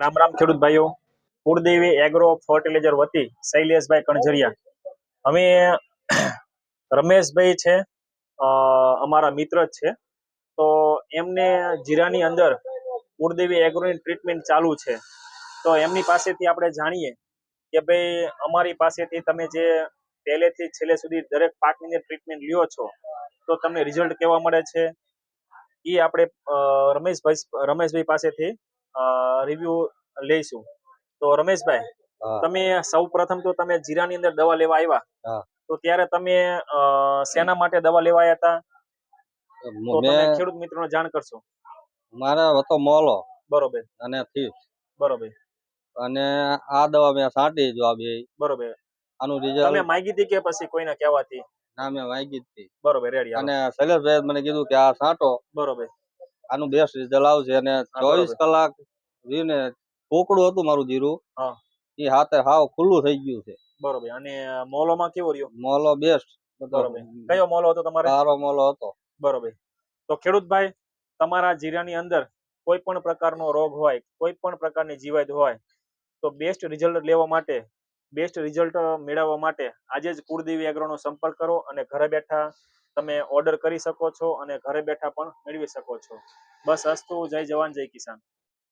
રામ રામ ખેડૂત ભાઈઓ. કુળદેવી એગ્રો ફર્ટિલાઇઝર વતી શૈલેષભાઈ કણઝરિયા. અમે રમેશભાઈ છે, અમારા મિત્ર જ છે. તો એમને જીરાની અંદર કુળદેવી એગ્રોની ટ્રીટમેન્ટ ચાલુ છે. તો એમની પાસેથી આપણે જાણીએ કે ભાઈ અમારી પાસેથી તમે જે પહેલેથી છેલ્લે સુધી દરેક પાકની અંદર ટ્રીટમેન્ટ લ્યો છો તો તમને રિઝલ્ટ કેવા મળે છે એ આપણે રમેશભાઈ પાસેથી રિવ્યુ લઈશું. તો રમેશભાઈ, હા તમે સૌ પ્રથમ તો તમે જીરાની અંદર દવા લેવા આવ્યા, હા તો ત્યારે તમે શેના માટે દવા લેવા આવ્યા હતા તો તમે મેં ખેડૂત મિત્રોને જાણ કરશો. મારે હતો મોલો બરોબર અને થીસ બરોબર અને આ દવા મેં છાંટી જો આ બે. બરોબર. આનું તમે રિઝલ્ટ માગી હતી કે પછી કોઈને કહેવાથી? ના મેં વાગી જ હતી. બરોબર, રેડી. અને શૈલેષભાઈ મને કીધું કે આ છાંટો, બરોબર. આનું બેસ્ટ રિઝલ્ટ આવશે. અને 24 કલાક રહીને કોકડું હતું મારું જીરું, હા, એ હાથે હાવ ખુલ્લું થઈ ગયું છે. બરોબર. અને મોલોમાં કેવો રહ્યો? મોલો બેસ્ટ. બરોબર. કયો મોલો હતો તમારે? સારો મોલો હતો. બરોબર. તો ખેડૂતભાઈ, તમારા જીરાની અંદર કોઈ પણ પ્રકારનો રોગ હોય, કોઈ પણ પ્રકારની જીવાત હોય, તો બેસ્ટ રિઝલ્ટ લેવા માટે, બેસ્ટ રિઝલ્ટ મેળવવા માટે આજે જ કુળદેવી એગ્રોનો સંપર્ક કરો અને ઘરે બેઠા તમે ઓર્ડર કરી શકો છો અને ઘરે બેઠા પણ મેળવી શકો છો. બસ અસ્તુ. જય જવાન જય કિસાન.